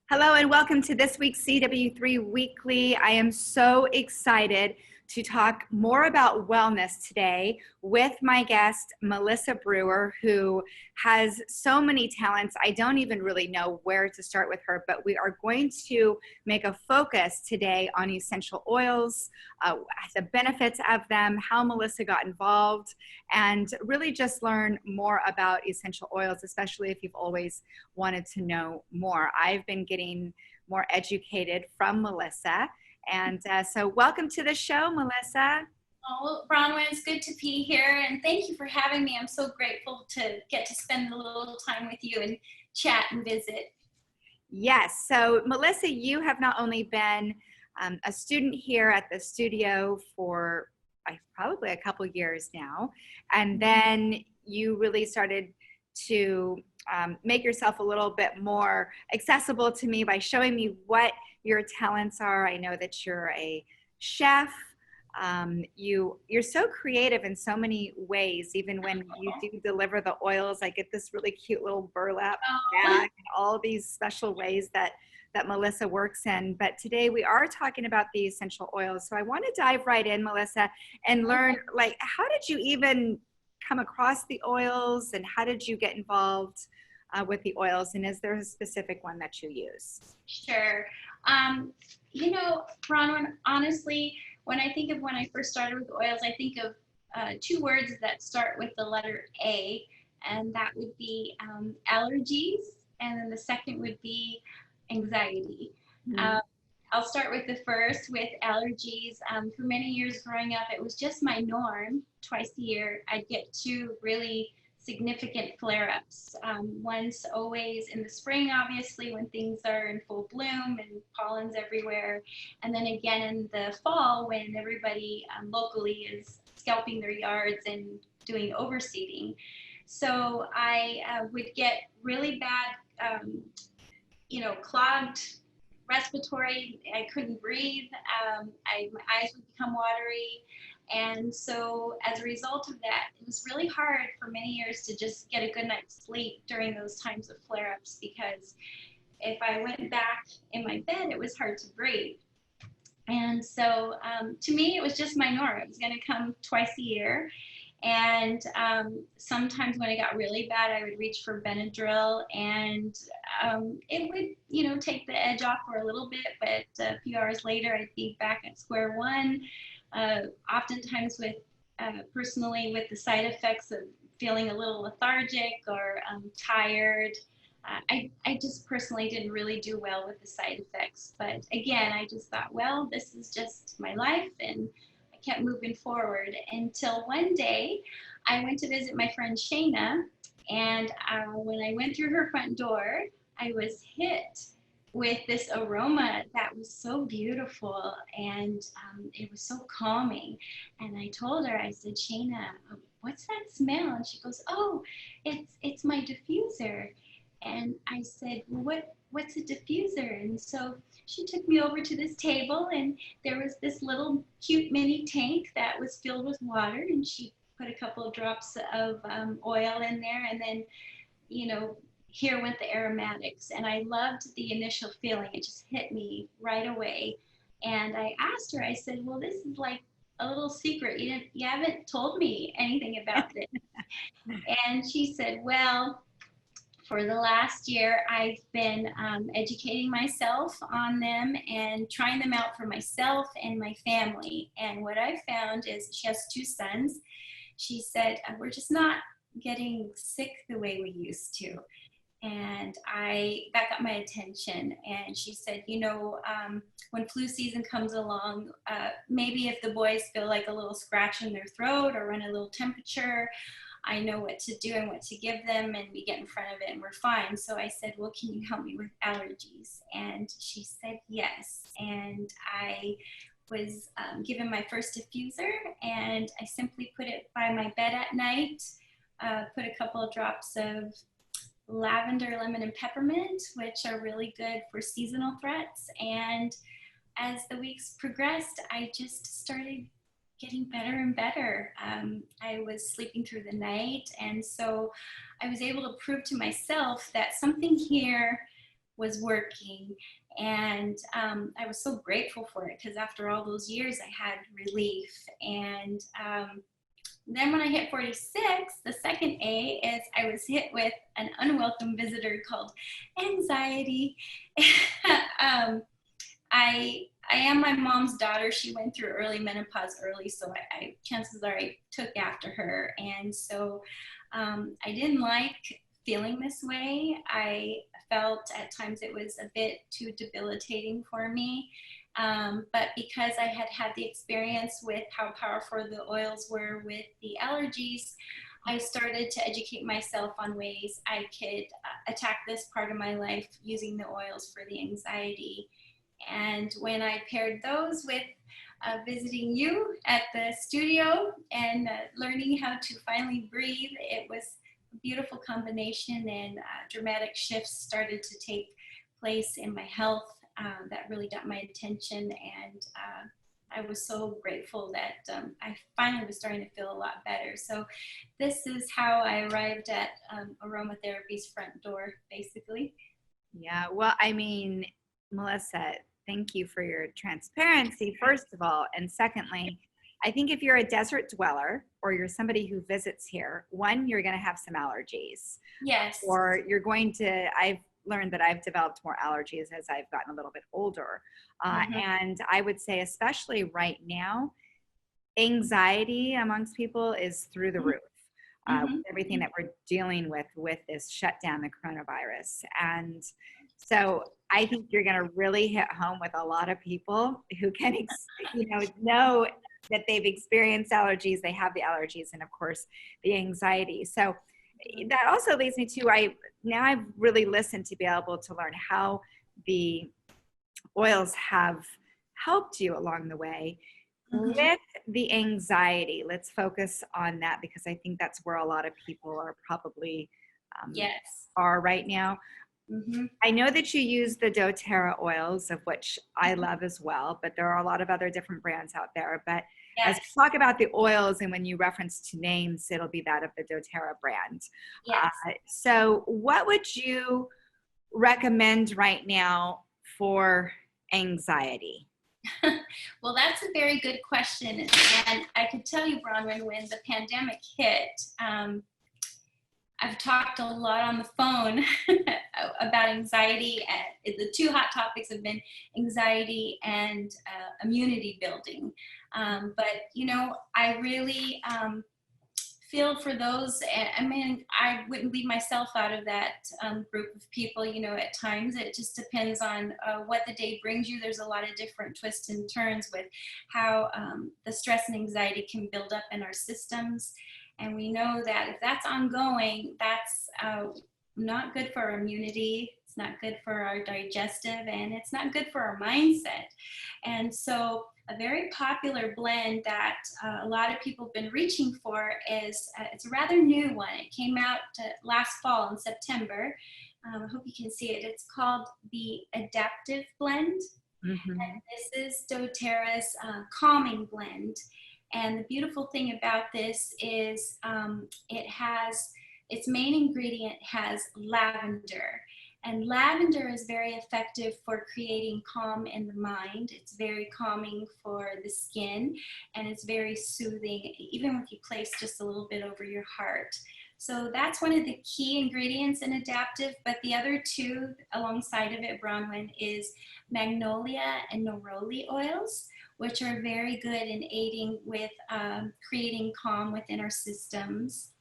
Hello and welcome to this week's CW3 Weekly. I am so excited to talk more about wellness today with my guest, Melissa Brewer, who has so many talents. I don't even really know where to start with her, but we are going to make a focus today on essential oils, the benefits of them, how Melissa got involved, and really just learn more about essential oils, especially if you've always wanted to know more. I've been getting more educated from Melissa. And so welcome to the show, Melissa. Oh, Bronwyn, it's good to be here, and thank you for having me. I'm so grateful to get to spend a little time with you and chat and visit. Yes, so Melissa, you have not only been a student here at the studio for probably a couple years now, and then you really started to make yourself a little bit more accessible to me by showing me what your talents are. I know that you're a chef. You're so creative in so many ways. Even when you do deliver the oils, I get this really cute little burlap bag and all these special ways that Melissa works in. But today we are talking about the essential oils. So I want to dive right in, Melissa, and learn, like, how did you even come across the oils, and how did you get involved with the oils, and is there a specific one that you use? Sure. You know, Bronwyn, honestly, when I think of when I first started with oils, I think of two words that start with the letter A, and that would be allergies, and then the second would be anxiety. I'll start with the first, with allergies. For many years growing up, it was just my norm. Twice a year, I'd get two really significant flare-ups. Once always in the spring, obviously, when things are in full bloom and pollen's everywhere. And then again in the fall when everybody locally is scalping their yards and doing overseeding. So I would get really bad, clogged respiratory. I couldn't breathe. My eyes would become watery. And so as a result of that, it was really hard for many years to just get a good night's sleep during those times of flare-ups, because if I went back in my bed, it was hard to breathe. And so to me, it was just my norm. It was going to come twice a year. And sometimes when it got really bad, I would reach for Benadryl, and it would, take the edge off for a little bit, but a few hours later, I'd be back at square one. Oftentimes personally with the side effects of feeling a little lethargic or tired. I just personally didn't really do well with the side effects. But again, I just thought, well, this is just my life, and I kept moving forward until one day I went to visit my friend Shayna, and when I went through her front door, I was hit with this aroma that was so beautiful, and it was so calming. And I told her, I said, Shayna, what's that smell? And she goes, oh, it's my diffuser. And I said, well, what's a diffuser? And so she took me over to this table, and there was this little cute mini tank that was filled with water, and she put a couple of drops of oil in there, and then, here went the aromatics. And I loved the initial feeling. It just hit me right away. And I asked her, I said, well, this is like a little secret. You haven't told me anything about this. And she said, well, for the last year, I've been educating myself on them and trying them out for myself and my family. And what I found is, she has two sons. She said, we're just not getting sick the way we used to. And that got my attention. And she said, when flu season comes along, maybe if the boys feel like a little scratch in their throat or run a little temperature, I know what to do and what to give them, and we get in front of it and we're fine. So I said, well, can you help me with allergies? And she said yes. And I was given my first diffuser, and I simply put it by my bed at night, put a couple of drops of lavender, lemon, and peppermint, which are really good for seasonal threats. And as the weeks progressed, I just started getting better and better. I was sleeping through the night, and so I was able to prove to myself that something here was working. And I was so grateful for it because after all those years, I had relief. And then when I hit 46, the second A is I was hit with an unwelcome visitor called anxiety. I am my mom's daughter. She went through early menopause early, so chances are I took after her. And so I didn't like feeling this way. I felt at times it was a bit too debilitating for me. But because I had had the experience with how powerful the oils were with the allergies, I started to educate myself on ways I could attack this part of my life using the oils for the anxiety. And when I paired those with visiting you at the studio and learning how to finally breathe, it was a beautiful combination, and dramatic shifts started to take place in my health that really got my attention. And I was so grateful that I finally was starting to feel a lot better. So this is how I arrived at Aromatherapy's front door, basically. Yeah, well, I mean, Melissa, thank you for your transparency, first of all. And secondly, I think if you're a desert dweller or you're somebody who visits here, one, you're going to have some allergies. Yes. Or you're going to, I've learned that I've developed more allergies as I've gotten a little bit older. And I would say, especially right now, anxiety amongst people is through the roof. Everything that we're dealing with this shutdown, the coronavirus. And so I think you're going to really hit home with a lot of people who can, know that they've experienced allergies, they have the allergies, and of course the anxiety. So that also leads me to, I've really listened to be able to learn how the oils have helped you along the way. With the anxiety, let's focus on that, because I think that's where a lot of people are probably are right now. I know that you use the doTERRA oils, of which I love as well, but there are a lot of other different brands out there. But as we talk about the oils, and when you reference to names, it'll be that of the doTERRA brand. So what would you recommend right now for anxiety? Well, that's a very good question. And I could tell you, Bronwyn, when the pandemic hit, I've talked a lot on the phone about anxiety. The two hot topics have been anxiety and immunity building. But, I really feel for those. I mean, I wouldn't leave myself out of that group of people. At times it just depends on what the day brings you. There's a lot of different twists and turns with how the stress and anxiety can build up in our systems. And we know that if that's ongoing, that's not good for our immunity. It's not good for our digestive, and it's not good for our mindset. And so a very popular blend that a lot of people have been reaching for is, it's a rather new one. It came out last fall in September. I hope you can see it. It's called the Adaptive Blend. And this is doTERRA's calming blend. And the beautiful thing about this is its main ingredient has lavender. And lavender is very effective for creating calm in the mind. It's very calming for the skin, and it's very soothing, even if you place just a little bit over your heart. So that's one of the key ingredients in Adaptive. But the other two alongside of it, Bronwyn, is magnolia and neroli oils, which are very good in aiding with creating calm within our systems.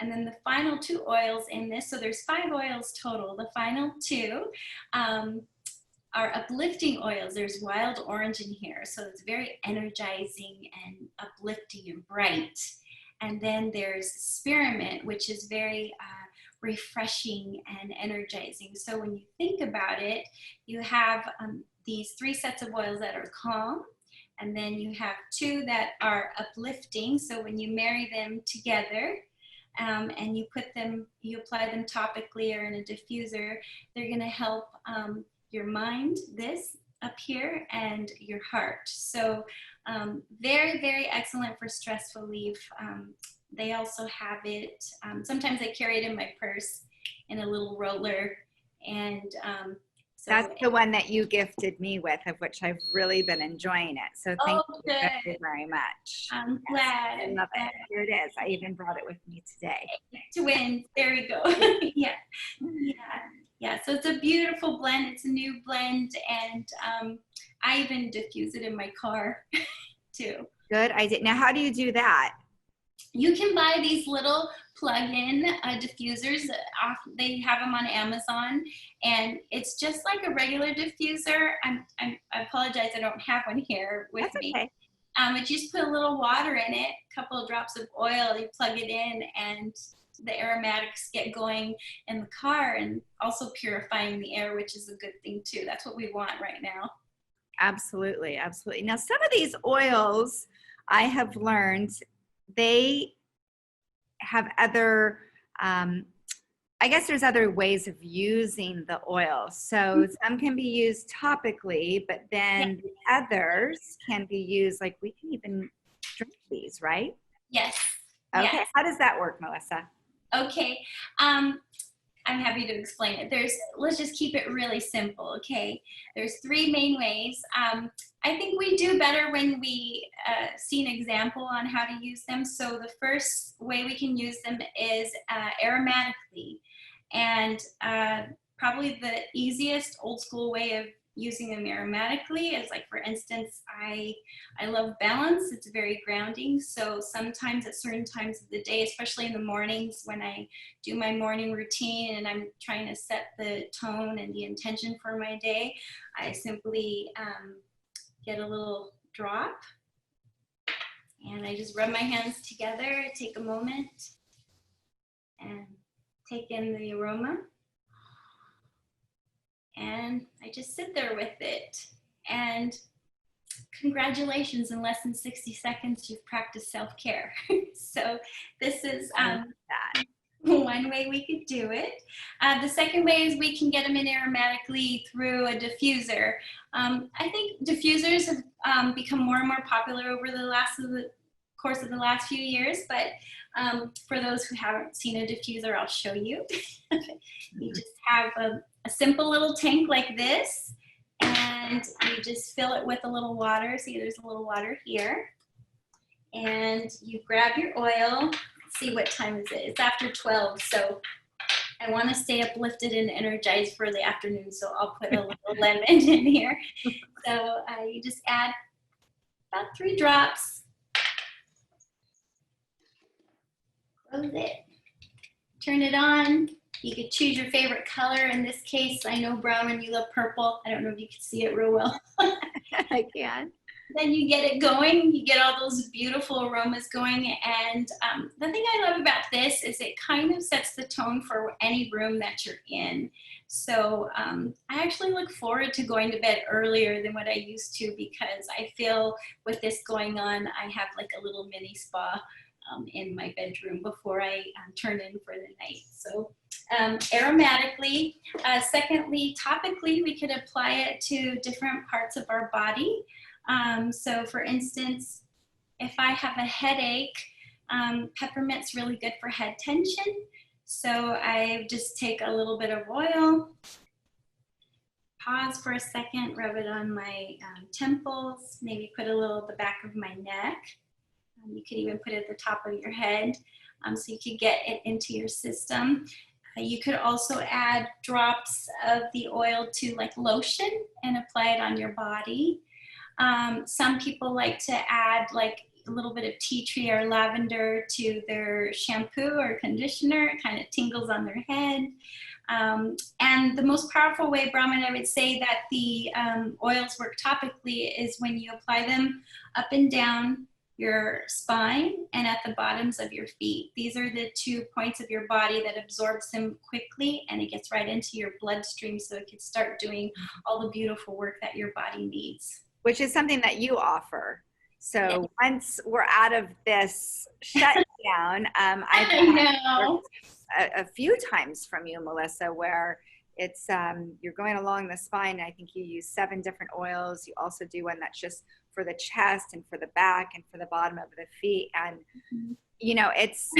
And then the final two oils in this, so there's 5 oils total. The final 2 are uplifting oils. There's wild orange in here, so it's very energizing and uplifting and bright. And then there's spearmint, which is very refreshing and energizing. So when you think about it, you have these 3 sets of oils that are calm, and then you have 2 that are uplifting. So when you marry them together, and you apply them topically or in a diffuser, they're going to help your mind, this up here, and your heart. So very, very excellent for stress relief. They also have it, sometimes I carry it in my purse in a little roller, and So, That's the one that you gifted me with, of which I've really been enjoying it. So thank you good. very, very much. I'm Yes, glad. I love it. Here it is. I even brought it with me today. Twins. There we go. Yeah. Yeah. Yeah. So it's a beautiful blend. It's a new blend. And I even diffuse it in my car too. Good. I did. Now, how do you do that? You can buy these little plug-in diffusers. They have them on Amazon, and it's just like a regular diffuser. I apologize, I don't have one here with That's me. okay. But you just put a little water in it, a couple of drops of oil, you plug it in, and the aromatics get going in the car, and also purifying the air, which is a good thing too. That's what we want right now. Absolutely. Absolutely. Now, some of these oils I have learned, they have other, I guess there's other ways of using the oil. So some can be used topically, but then the others can be used, like we can even drink these, right? Yes. Okay. Yes. How does that work, Melissa? Okay. I'm happy to explain it. Let's just keep it really simple, okay? There's three main ways. I think we do better when we see an example on how to use them. So the first way we can use them is aromatically. And probably the easiest old school way of using them aromatically is, like, for instance, I love balance. It's very grounding. So sometimes at certain times of the day, especially in the mornings when I do my morning routine and I'm trying to set the tone and the intention for my day, I simply get a little drop and I just rub my hands together, take a moment and take in the aroma. And I just sit there with it. And congratulations, in less than 60 seconds, you've practiced self-care. So this is one way we could do it. The second way is we can get them in aromatically through a diffuser. I think diffusers have become more and more popular over the course of the last few years, but for those who haven't seen a diffuser, I'll show you. You just have a simple little tank like this, and you just fill it with a little water. See, there's a little water here. And you grab your oil. Let's see, what time is it? It's after 12, so I want to stay uplifted and energized for the afternoon, so I'll put a little lemon in here. So you just add about 3 drops. Close it. Turn it on. You could choose your favorite color. In this case, I know, Bronwyn, you love purple. I don't know if you can see it real well. I can. Then you get it going. You get all those beautiful aromas going. And the thing I love about this is it kind of sets the tone for any room that you're in. So I actually look forward to going to bed earlier than what I used to, because I feel with this going on, I have like a little mini spa in my bedroom before I turn in for the night. So aromatically. Secondly, topically, we could apply it to different parts of our body. So for instance, if I have a headache, peppermint's really good for head tension. So I just take a little bit of oil, pause for a second, rub it on my temples, maybe put a little at the back of my neck. You could even put it at the top of your head, so you could get it into your system. You could also add drops of the oil to like lotion and apply it on your body. Some people like to add like a little bit of tea tree or lavender to their shampoo or conditioner. It kind of tingles on their head. And the most powerful way, Bronwyn, I would say that the oils work topically is when you apply them up and down your spine and at the bottoms of your feet. These are the 2 points of your body that absorbs them quickly, and it gets right into your bloodstream so it can start doing all the beautiful work that your body needs. Which is something that you offer. So once we're out of this shutdown, I've heard a few times from you, Melissa, where it's you're going along the spine. I think you use 7 different oils. You also do one that's just for the chest and for the back and for the bottom of the feet. And you know, it's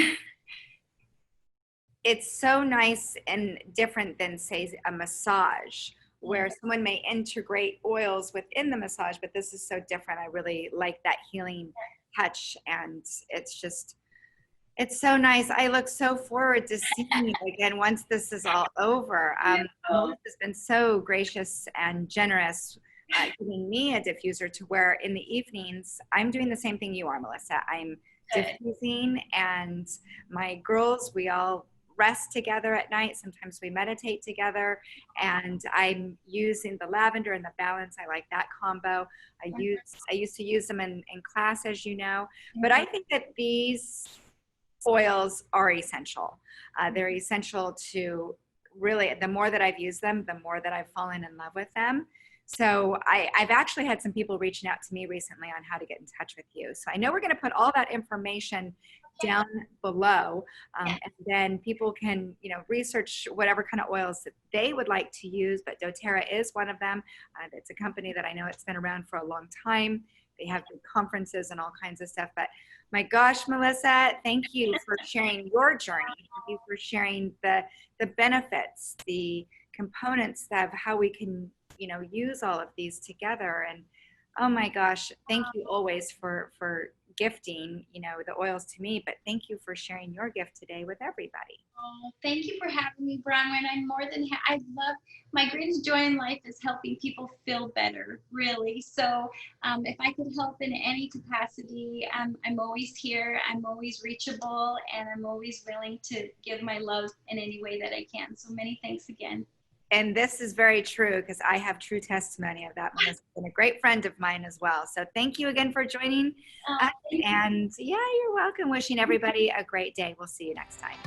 so nice and different than, say, a massage, where someone may integrate oils within the massage, but this is so different. I really like that healing touch, and it's so nice. I look so forward to seeing you again once this is all over. Melissa's been so gracious and generous, giving me a diffuser to wear in the evenings. I'm doing the same thing you are, Melissa. I'm diffusing, and my girls, we all rest together at night. Sometimes we meditate together, and I'm using the lavender and the balance. I like that combo. I used to use them in class, as you know, but I think that these oils are essential. They're essential to really, the more that I've used them, the more that I've fallen in love with them. So I've actually had some people reaching out to me recently on how to get in touch with you. So I know we're going to put all that information down below, and then people can, research whatever kind of oils that they would like to use. But doTERRA is one of them. It's a company that I know it's been around for a long time. They have big conferences and all kinds of stuff. But my gosh, Melissa, thank you for sharing your journey. Thank you for sharing the benefits, the components of how we can, use all of these together. And oh my gosh, thank you always for gifting, the oils to me, but thank you for sharing your gift today with everybody. Oh, thank you for having me, Bronwyn. I'm more than I love, my greatest joy in life is helping people feel better, really. So if I could help in any capacity, I'm always here. I'm always reachable, and I'm always willing to give my love in any way that I can. So many thanks again. And this is very true, because I have true testimony of that. Melissa's been a great friend of mine as well. So thank you again for joining us. And yeah, you're welcome. Wishing everybody a great day. We'll see you next time.